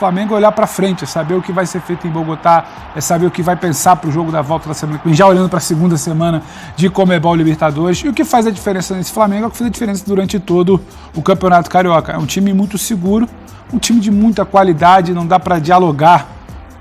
Flamengo é olhar para frente, é saber o que vai ser feito em Bogotá, é saber o que vai pensar para o jogo da volta da semana que vem, já olhando para a segunda semana de Conmebol Libertadores. E o que faz a diferença nesse Flamengo é o que fez a diferença durante todo o Campeonato Carioca. É um time muito seguro, um time de muita qualidade, não dá para dialogar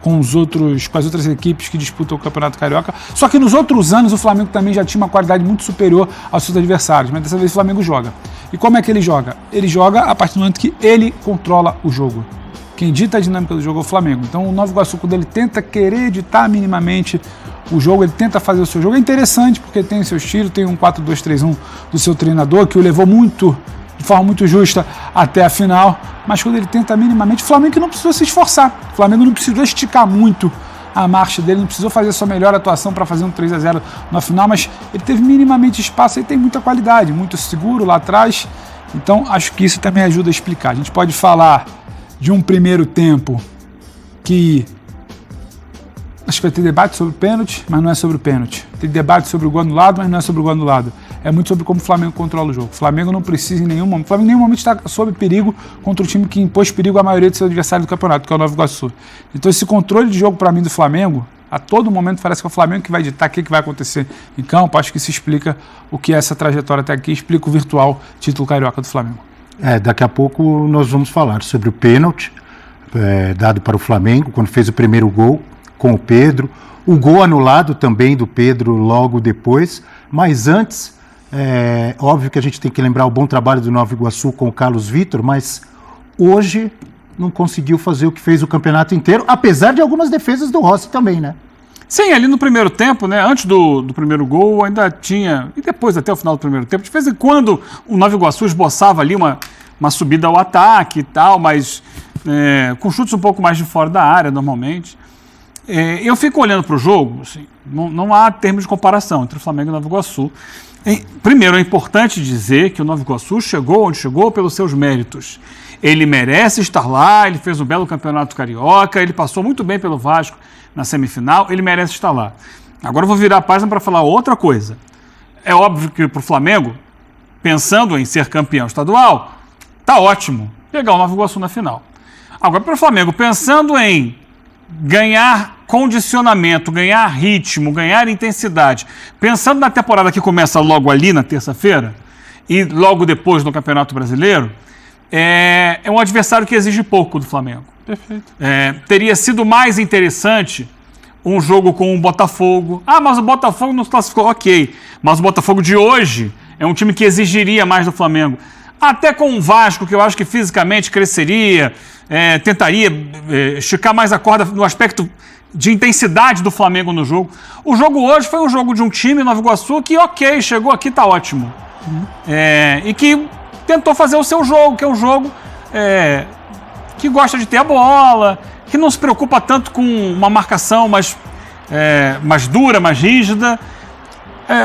com as outras equipes que disputam o Campeonato Carioca. Só que nos outros anos o Flamengo também já tinha uma qualidade muito superior aos seus adversários, mas dessa vez o Flamengo joga. E como é que ele joga? Ele joga a partir do momento que ele controla o jogo. Quem dita a dinâmica do jogo é o Flamengo. Então o Nova Iguaçu, quando ele tenta querer ditar minimamente o jogo, ele tenta fazer o seu jogo. É interessante porque tem seu estilo, tem um 4-2-3-1 do seu treinador, que o levou de forma muito justa até a final. Mas quando ele tenta minimamente, o Flamengo não precisou se esforçar. O Flamengo não precisou esticar muito a marcha dele, não precisou fazer a sua melhor atuação para fazer um 3-0 na final, mas ele teve minimamente espaço e tem muita qualidade, muito seguro lá atrás. Então acho que isso também ajuda a explicar. A gente pode falar de um primeiro tempo que acho que vai ter debate sobre o pênalti, mas não é sobre o pênalti. Tem debate sobre o gol anulado, mas não é sobre o gol anulado. É muito sobre como o Flamengo controla o jogo. O Flamengo não precisa em nenhum momento. O Flamengo em nenhum momento está sob perigo contra o time que impôs perigo à maioria dos seus adversários do campeonato, que é o Nova Iguaçu. Então esse controle de jogo para mim do Flamengo, a todo momento parece que é o Flamengo que vai ditar o que vai acontecer em campo. Acho que isso explica o que é essa trajetória até aqui, explica o virtual título carioca do Flamengo. Daqui a pouco nós vamos falar sobre o pênalti dado para o Flamengo, quando fez o primeiro gol com o Pedro, o gol anulado também do Pedro logo depois, mas antes, óbvio que a gente tem que lembrar o bom trabalho do Nova Iguaçu com o Carlos Vitor, mas hoje não conseguiu fazer o que fez o campeonato inteiro, apesar de algumas defesas do Rossi também, né? Sim, ali no primeiro tempo, né, antes do primeiro gol, ainda tinha, e depois até o final do primeiro tempo, de vez em quando o Nova Iguaçu esboçava ali uma subida ao ataque e tal, mas com chutes um pouco mais de fora da área, normalmente. Eu fico olhando para o jogo, assim, não há termo de comparação entre o Flamengo e o Nova Iguaçu. Primeiro, é importante dizer que o Nova Iguaçu chegou onde chegou pelos seus méritos. Ele merece estar lá, ele fez um belo campeonato carioca, ele passou muito bem pelo Vasco na semifinal, ele merece estar lá. Agora eu vou virar a página para falar outra coisa. É óbvio que para o Flamengo, pensando em ser campeão estadual, tá ótimo pegar o Nova Iguaçu na final. Agora para o Flamengo, pensando em ganhar condicionamento, ganhar ritmo, ganhar intensidade, pensando na temporada que começa logo ali na terça-feira e logo depois no Campeonato Brasileiro, é um adversário que exige pouco do Flamengo. Perfeito. Teria sido mais interessante um jogo com o Botafogo. Mas o Botafogo não se classificou. Ok, mas o Botafogo de hoje é um time que exigiria mais do Flamengo. Até com o Vasco, que eu acho que fisicamente cresceria, tentaria esticar mais a corda no aspecto de intensidade do Flamengo no jogo. O jogo hoje foi um jogo de um time, Nova Iguaçu, que ok, chegou aqui, tá ótimo. E que tentou fazer o seu jogo, que é um jogo que gosta de ter a bola, que não se preocupa tanto com uma marcação mais dura, mais rígida.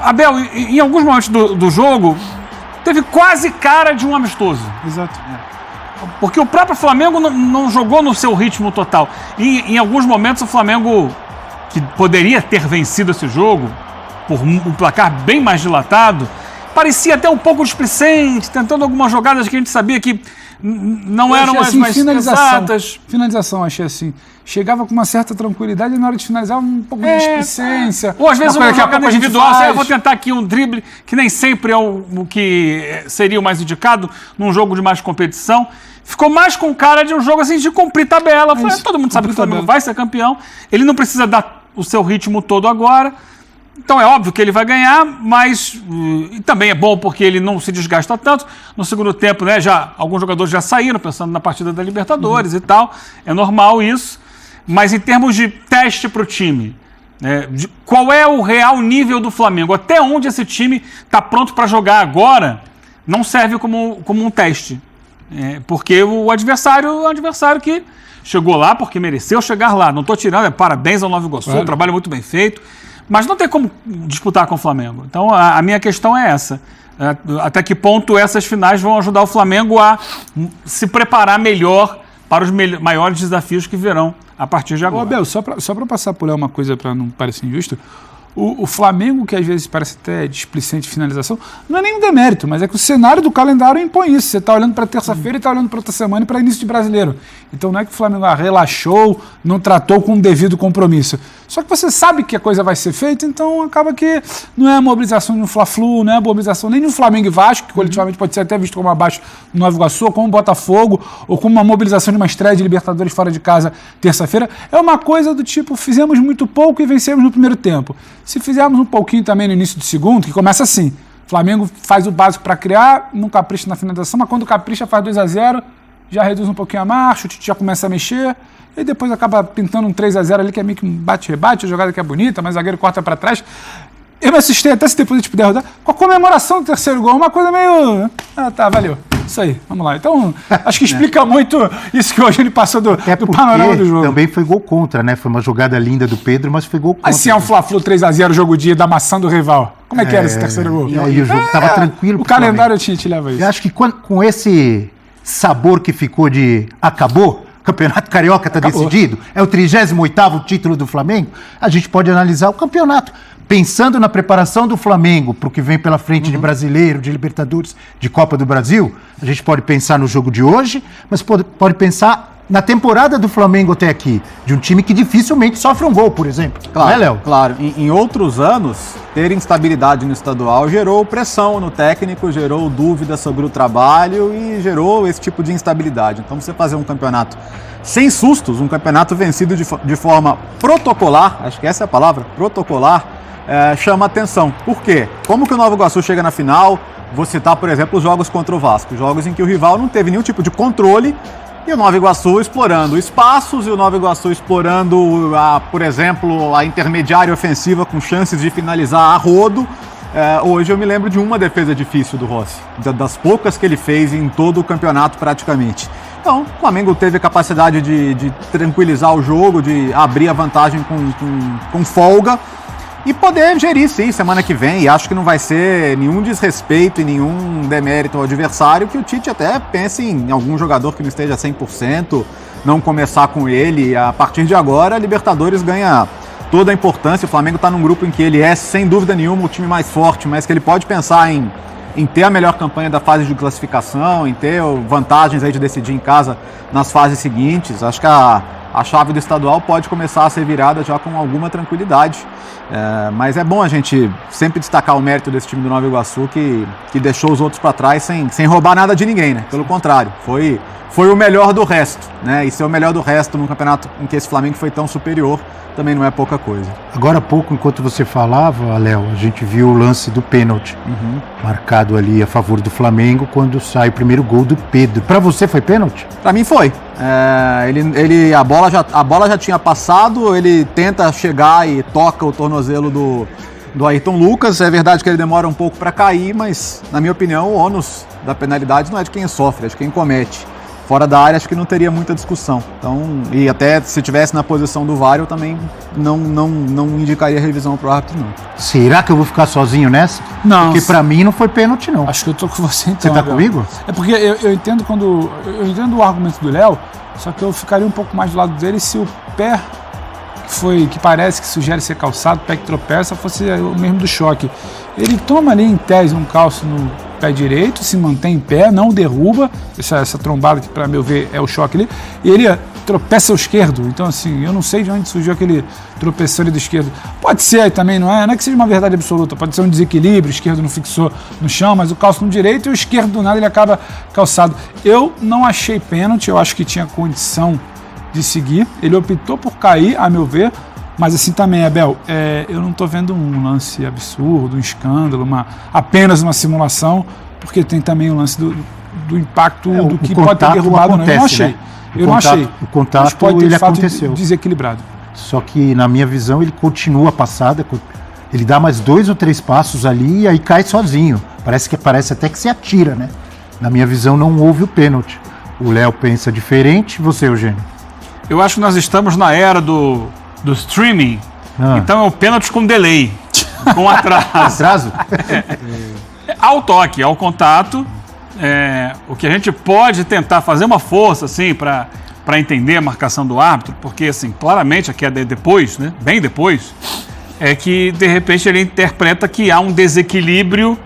Abel, em alguns momentos do jogo, teve quase cara de um amistoso. Exato. Porque o próprio Flamengo não jogou no seu ritmo total. E em alguns momentos o Flamengo, que poderia ter vencido esse jogo, por um placar bem mais dilatado, parecia até um pouco displicente, tentando algumas jogadas que a gente sabia que não eram as mais exatas. Finalização, achei assim. Chegava com uma certa tranquilidade e na hora de finalizar um pouco de displicência. Ou às vezes uma jogada individual, eu vou tentar aqui um drible, que nem sempre é o que seria o mais indicado num jogo de mais competição. Ficou mais com cara de um jogo assim de cumprir tabela. Todo mundo sabe que o Flamengo vai ser campeão. Ele não precisa dar o seu ritmo todo agora. Então é óbvio que ele vai ganhar, mas também é bom porque ele não se desgasta tanto. No segundo tempo, né, alguns jogadores já saíram, pensando na partida da Libertadores e tal. É normal isso. Mas em termos de teste para o time, qual é o real nível do Flamengo? Até onde esse time está pronto para jogar agora não serve como um teste. Porque o adversário é um adversário que chegou lá porque mereceu chegar lá. Não estou tirando, parabéns ao Nova Iguaçu, um trabalho muito bem feito. Mas não tem como disputar com o Flamengo. Então, a minha questão é essa. Até que ponto essas finais vão ajudar o Flamengo a se preparar melhor para os maiores desafios que virão a partir de agora. Abel, só para passar por lá uma coisa para não parecer injusto, O Flamengo, que às vezes parece até displicente de finalização, não é nem um demérito, mas é que o cenário do calendário impõe isso. Você está olhando para terça-feira e está olhando para outra semana e para início de Brasileiro. Então não é que o Flamengo relaxou, não tratou com o devido compromisso. Só que você sabe que a coisa vai ser feita, então acaba que não é a mobilização de um Fla-Flu, não é a mobilização nem de um Flamengo e Vasco, que coletivamente pode ser até visto como abaixo do Nova Iguaçu, ou como Botafogo, ou como uma mobilização de uma estreia de Libertadores fora de casa terça-feira. É uma coisa do tipo, fizemos muito pouco e vencemos no primeiro tempo. Se fizermos um pouquinho também no início do segundo, que começa assim, Flamengo faz o básico para criar, não capricha na finalização, mas quando capricha faz 2-0, já reduz um pouquinho a marcha, o Tite já começa a mexer, e depois acaba pintando um 3-0 ali, que é meio que um bate-rebate, a jogada que é bonita, mas o zagueiro corta para trás. Eu me assustei até se depois a gente puder rodar, com a comemoração do terceiro gol, uma coisa meio... Ah, tá, valeu. Isso aí, vamos lá. Então, acho que explica muito isso que hoje ele passou do panorama do jogo. Também foi gol contra, né? Foi uma jogada linda do Pedro, mas foi gol contra. Mas se é um Fla-Flu 3-0, jogo dia da maçã do rival. Como é que era esse terceiro gol? E aí o jogo tava tranquilo. O calendário te leva a isso. Eu acho que com esse sabor que ficou de acabou, o Campeonato Carioca está decidido, é o 38º título do Flamengo, a gente pode analisar o campeonato. Pensando na preparação do Flamengo para o que vem pela frente de Brasileiro, de Libertadores, de Copa do Brasil, a gente pode pensar no jogo de hoje, mas pode pensar na temporada do Flamengo até aqui, de um time que dificilmente sofre um gol, por exemplo. Claro, não é, Léo? Claro. Em outros anos, ter instabilidade no estadual gerou pressão no técnico, gerou dúvida sobre o trabalho e gerou esse tipo de instabilidade. Então, você fazer um campeonato sem sustos, um campeonato vencido de forma protocolar, acho que essa é a palavra, protocolar, chama atenção. Por quê? Como que o Nova Iguaçu chega na final? Vou citar, por exemplo, os jogos contra o Vasco. Jogos em que o rival não teve nenhum tipo de controle e o Nova Iguaçu explorando espaços e o Nova Iguaçu explorando, por exemplo, a intermediária ofensiva com chances de finalizar a rodo. Hoje eu me lembro de uma defesa difícil do Rossi, das poucas que ele fez em todo o campeonato praticamente. Então, o Flamengo teve a capacidade de tranquilizar o jogo, de abrir a vantagem com folga, e poder gerir, sim, semana que vem. E acho que não vai ser nenhum desrespeito e nenhum demérito ao adversário, que o Tite até pense em algum jogador que não esteja 100%, não começar com ele. A partir de agora, a Libertadores ganha toda a importância. O Flamengo está num grupo em que ele é, sem dúvida nenhuma, o time mais forte, mas que ele pode pensar em ter a melhor campanha da fase de classificação, em ter vantagens aí de decidir em casa nas fases seguintes. Acho que a chave do estadual pode começar a ser virada já com alguma tranquilidade. Mas é bom a gente sempre destacar o mérito desse time do Nova Iguaçu, que deixou os outros para trás sem roubar nada de ninguém, né? Pelo contrário, foi o melhor do resto, né? E ser o melhor do resto num campeonato em que esse Flamengo foi tão superior também não é pouca coisa. Agora há pouco, enquanto você falava, Léo, a gente viu o lance do pênalti marcado ali a favor do Flamengo quando sai o primeiro gol do Pedro. Para você foi pênalti? Para mim foi. A bola já tinha passado, ele tenta chegar e toca o tornozelo do Ayrton Lucas. É verdade que ele demora um pouco para cair, mas na minha opinião o ônus da penalidade não é de quem sofre, é de quem comete. Fora da área, acho que não teria muita discussão. Então, e até se estivesse na posição do VAR, eu também não indicaria revisão para o árbitro, não. Será que eu vou ficar sozinho nessa? Não. Porque para mim não foi pênalti, não. Acho que eu tô com você então. Você tá comigo? É porque eu entendo eu entendo o argumento do Léo, só que eu ficaria um pouco mais do lado dele se o pé que parece que sugere ser calçado, o pé que tropeça, fosse o mesmo do choque. Ele toma ali em tese um calço no pé direito, se mantém em pé, não derruba, essa trombada que para meu ver é o choque ali, e ele tropeça ao esquerdo. Então assim, eu não sei de onde surgiu aquele tropeção ali do esquerdo. Pode ser também, não é que seja uma verdade absoluta, pode ser um desequilíbrio, o esquerdo não fixou no chão, mas o calço no direito e o esquerdo do nada ele acaba calçado. Eu não achei pênalti, eu acho que tinha condição de seguir, ele optou por cair, a meu ver, mas assim também, Abel, eu não estou vendo um lance absurdo, um escândalo, apenas uma simulação, porque tem também o lance do impacto do que pode ter derrubado. Acontece, eu não achei. Né? Eu não achei. O contato mas pode ter, ele de fato, aconteceu. Desequilibrado. Só que, na minha visão, ele continua a passada, ele dá mais 2 ou 3 passos ali e aí cai sozinho. Parece até que se atira, né? Na minha visão, não houve o pênalti. O Léo pensa diferente. Você, Eugênio? Eu acho que nós estamos na era do streaming, então é o pênalti com delay, com atraso. Atraso? Ao toque, ao contato, o que a gente pode tentar fazer uma força assim, para entender a marcação do árbitro, porque assim, claramente aqui é depois, né, bem depois, é que, de repente, ele interpreta que há um desequilíbrio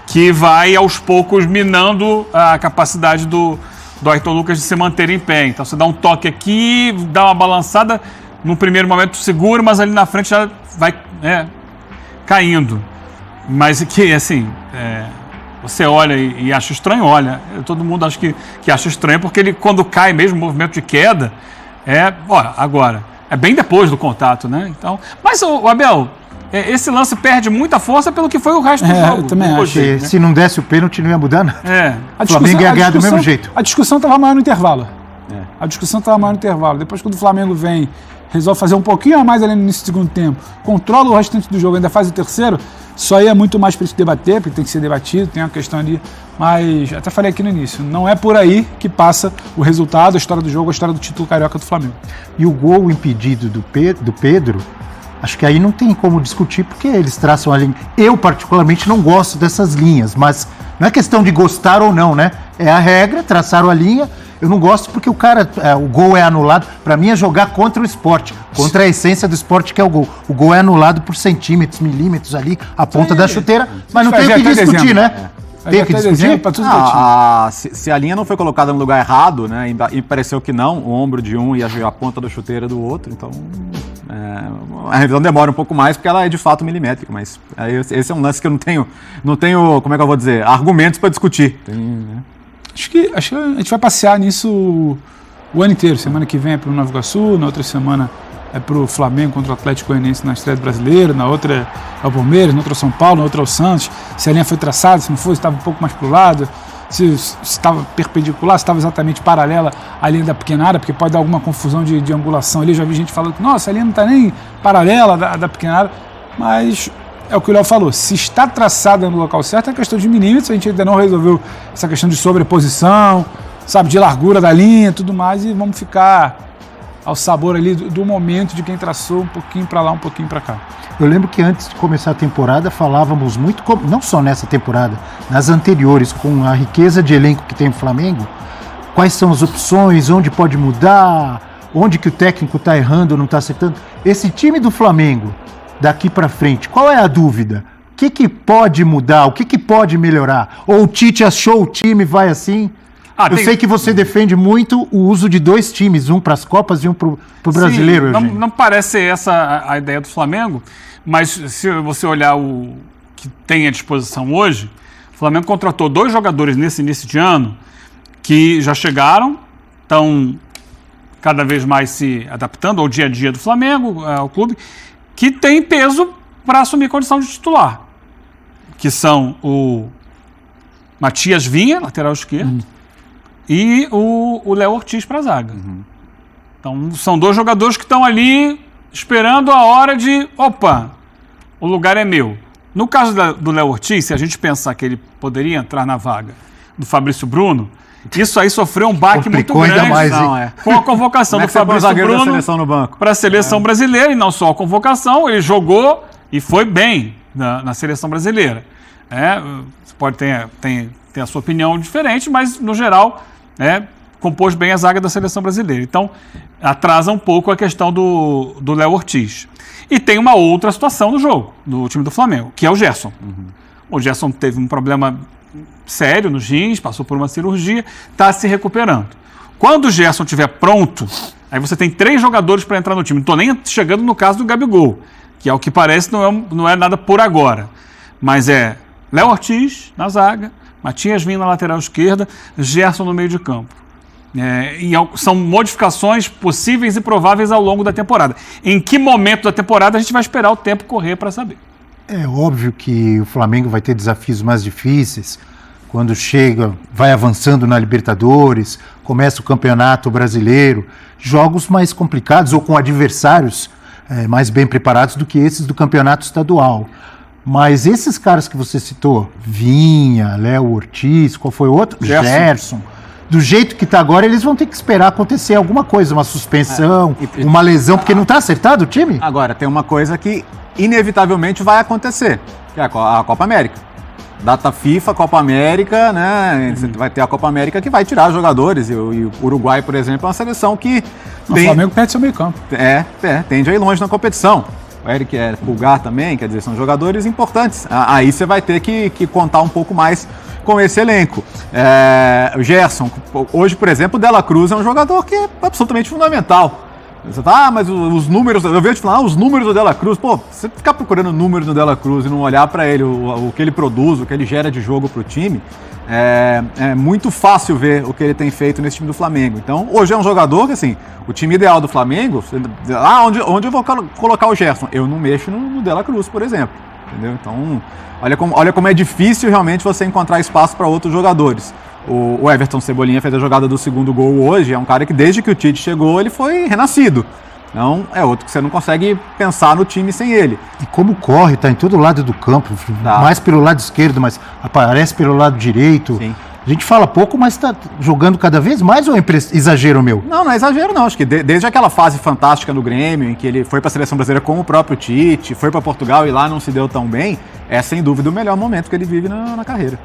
que vai, aos poucos, minando a capacidade do Ayrton Lucas de se manter em pé. Então, você dá um toque aqui, dá uma balançada, no primeiro momento seguro, mas ali na frente já vai caindo. Mas que, assim, você olha e acha estranho, todo mundo acha que acha estranho, porque ele, quando cai mesmo, o movimento de queda, agora, é bem depois do contato, né? Então, mas, o Abel, esse lance perde muita força pelo que foi o resto do jogo. Eu também acho. Né? Se não desse o pênalti, não ia mudar nada. O Flamengo ia ganhar do mesmo jeito. A discussão estava maior no intervalo. Depois, quando o Flamengo vem, resolve fazer um pouquinho a mais ali no início do segundo tempo, controla o restante do jogo, ainda faz o terceiro, só aí é muito mais para se debater, porque tem que ser debatido, tem uma questão ali. Mas, até falei aqui no início, não é por aí que passa o resultado, a história do jogo, a história do título carioca do Flamengo. E o gol impedido do Pedro, acho que aí não tem como discutir, porque eles traçam a linha. Eu, particularmente, não gosto dessas linhas, mas não é questão de gostar ou não, né? É a regra, traçaram a linha. Eu não gosto porque o gol é anulado. Para mim é jogar contra o esporte, contra a essência do esporte, que é o gol. O gol é anulado por centímetros, milímetros ali, a ponta da chuteira, mas não tem o que discutir, né? Tem que discutir? Se a linha não foi colocada no lugar errado, né, e pareceu que não, o ombro de um e a ponta da chuteira do outro, então a revisão demora um pouco mais porque ela é de fato milimétrica, mas esse é um lance que eu não tenho, como é que eu vou dizer, argumentos para discutir. Acho que a gente vai passear nisso o ano inteiro. Semana que vem é para o Nova Iguaçu, na outra semana é para o Flamengo contra o Atlético Goianiense na estreia do Brasileiro, na outra é o Palmeiras, na outra é o São Paulo, na outra é o Santos. Se a linha foi traçada, se não foi, se estava um pouco mais para o lado, se estava perpendicular, se estava exatamente paralela à linha da pequena área, porque pode dar alguma confusão de angulação ali. Eu já vi gente falando que, nossa, a linha não está nem paralela da pequena área, mas é o que o Léo falou, se está traçada no local certo, é questão de milímetros, a gente ainda não resolveu essa questão de sobreposição, sabe, de largura da linha, tudo mais, e vamos ficar ao sabor ali do momento de quem traçou um pouquinho para lá, um pouquinho para cá. Eu lembro que antes de começar a temporada falávamos muito, não só nessa temporada, nas anteriores, com a riqueza de elenco que tem o Flamengo, quais são as opções, onde pode mudar, onde que o técnico está errando ou não está acertando. Esse time do Flamengo, daqui para frente, qual é a dúvida? O que pode mudar? O que pode melhorar? Ou o Tite achou o time, vai assim? Eu sei que você defende muito o uso de dois times, um para as Copas e um para o Brasileiro. Não parece ser essa a ideia do Flamengo, mas se você olhar o que tem à disposição hoje, o Flamengo contratou 2 jogadores nesse início de ano que já chegaram, estão cada vez mais se adaptando ao dia a dia do Flamengo, ao clube, que tem peso para assumir condição de titular, que são o Matias Vinha, lateral esquerdo, e o Léo Ortiz para a zaga. Então, são 2 jogadores que estão ali esperando a hora de, opa, o lugar é meu. No caso do Léo Ortiz, se a gente pensar que ele poderia entrar na vaga do Fabrício Bruno, isso aí sofreu um baque muito grande com a convocação do Fabrício Bruno para a seleção brasileira, e não só a convocação, ele jogou e foi bem na seleção brasileira. Você pode ter a sua opinião diferente, mas no geral compôs bem a zaga da seleção brasileira. Então atrasa um pouco a questão do Léo Ortiz. E tem uma outra situação no jogo, do time do Flamengo, que é o Gerson. O Gerson teve um problema sério nos rins, passou por uma cirurgia, está se recuperando. Quando o Gerson estiver pronto, aí você tem 3 jogadores para entrar no time. Não estou nem chegando no caso do Gabigol, que ao que parece não é nada por agora. Mas é Léo Ortiz na zaga, Matias Vinha na lateral esquerda, Gerson no meio de campo. E são modificações possíveis e prováveis ao longo da temporada. Em que momento da temporada a gente vai esperar o tempo correr para saber? É óbvio que o Flamengo vai ter desafios mais difíceis. Quando chega, vai avançando na Libertadores, começa o Campeonato Brasileiro, jogos mais complicados ou com adversários mais bem preparados do que esses do Campeonato Estadual. Mas esses caras que você citou, Vinha, Léo Ortiz, qual foi o outro? Gerson. Do jeito que está agora, eles vão ter que esperar acontecer alguma coisa, uma suspensão, uma lesão, porque não está acertado o time? Agora, tem uma coisa que inevitavelmente vai acontecer, que é a Copa América. Data FIFA, Copa América, né? Você vai ter a Copa América que vai tirar jogadores. E o Uruguai, por exemplo, é uma seleção que o Flamengo perde seu meio campo. Tende a ir longe na competição. o Eric Pulgar também, quer dizer, são jogadores importantes. Aí você vai ter que contar um pouco mais com esse elenco. O Gerson, hoje, por exemplo, o Dela Cruz é um jogador que é absolutamente fundamental. Você tá, mas os números, eu vejo te falar, os números do Dela Cruz, pô, você ficar procurando números do Dela Cruz e não olhar para ele, o que ele produz, o que ele gera de jogo pro time, é muito fácil ver o que ele tem feito nesse time do Flamengo. Então, hoje é um jogador que, assim, o time ideal do Flamengo, onde eu vou colocar o Gerson? Eu não mexo no Dela Cruz, por exemplo, entendeu? Então, olha como é difícil realmente você encontrar espaço para outros jogadores. O Everton Cebolinha fez a jogada do segundo gol hoje, é um cara que desde que o Tite chegou, ele foi renascido. Então, é outro que você não consegue pensar no time sem ele. E como corre, tá em todo lado do campo, mais pelo lado esquerdo, mas aparece pelo lado direito. Sim. A gente fala pouco, mas tá jogando cada vez mais ou é exagero meu? Não é exagero não, acho que desde aquela fase fantástica no Grêmio, em que ele foi para a Seleção Brasileira com o próprio Tite, foi para Portugal e lá não se deu tão bem, é sem dúvida o melhor momento que ele vive na carreira.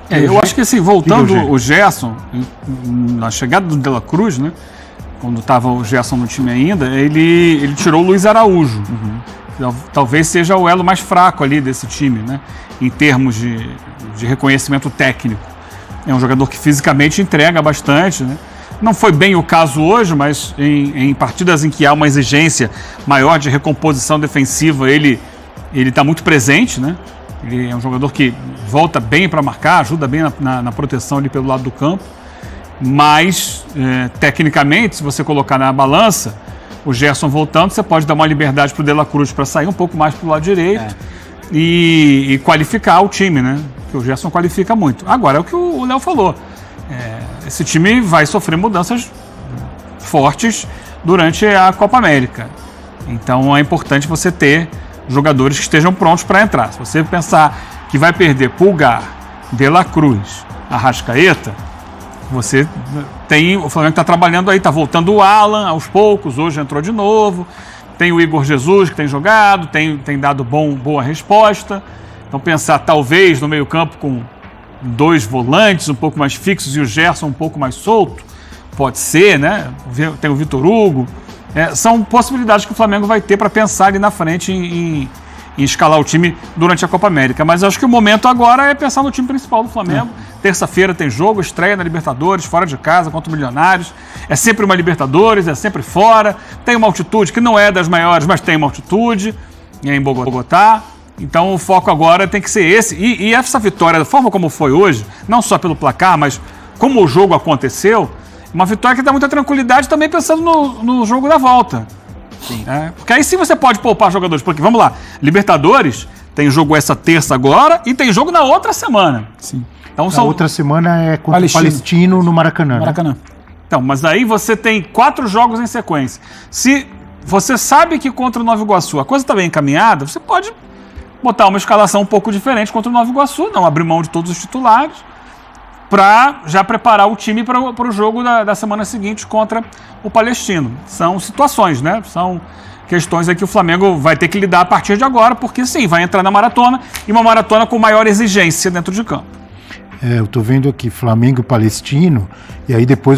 Eu acho que assim, voltando o Gerson, na chegada do Dela Cruz, né? Quando estava o Gerson no time ainda, ele tirou o Luiz Araújo. Talvez seja o elo mais fraco ali desse time, né? Em termos de reconhecimento técnico. É um jogador que fisicamente entrega bastante, né? Não foi bem o caso hoje, mas em partidas em que há uma exigência maior de recomposição defensiva, ele está muito presente, né? Ele é um jogador que volta bem para marcar, ajuda bem na proteção ali pelo lado do campo. Mas, tecnicamente, se você colocar na balança, o Gerson voltando, você pode dar uma liberdade para o Dela Cruz para sair um pouco mais para o lado direito e qualificar o time, né? Porque o Gerson qualifica muito. Agora, é o que o Léo falou. Esse time vai sofrer mudanças fortes durante a Copa América. Então, é importante você ter jogadores que estejam prontos para entrar. Se você pensar que vai perder Pulgar, Dela Cruz, Arrascaeta, o Flamengo está trabalhando aí, está voltando o Alan aos poucos, hoje entrou de novo, tem o Igor Jesus que tem jogado, tem dado boa resposta. Então pensar talvez no meio campo com 2 volantes um pouco mais fixos e o Gerson um pouco mais solto, pode ser, né? Tem o Vitor Hugo. São possibilidades que o Flamengo vai ter para pensar ali na frente em escalar o time durante a Copa América. Mas acho que o momento agora é pensar no time principal do Flamengo. Terça-feira tem jogo, estreia na Libertadores, fora de casa, contra o Milionários. É sempre uma Libertadores, é sempre fora. Tem uma altitude que não é das maiores, mas tem uma altitude, em Bogotá. Então o foco agora tem que ser esse. E essa vitória, da forma como foi hoje, não só pelo placar, mas como o jogo aconteceu, uma vitória que dá muita tranquilidade também pensando no jogo da volta. Sim. Porque aí sim você pode poupar jogadores. Porque, vamos lá, Libertadores tem jogo essa terça agora e tem jogo na outra semana. Sim. Então, outra semana é contra o Palestino no Maracanã. Maracanã. Então, mas aí você tem 4 jogos em sequência. Se você sabe que contra o Nova Iguaçu a coisa está bem encaminhada, você pode botar uma escalação um pouco diferente contra o Nova Iguaçu, não abrir mão de todos os titulares, para já preparar o time para o jogo da semana seguinte contra o Palestino. São situações, né? São questões aí que o Flamengo vai ter que lidar a partir de agora, porque sim, vai entrar na maratona, e uma maratona com maior exigência dentro de campo. Eu estou vendo aqui Flamengo e Palestino, e aí depois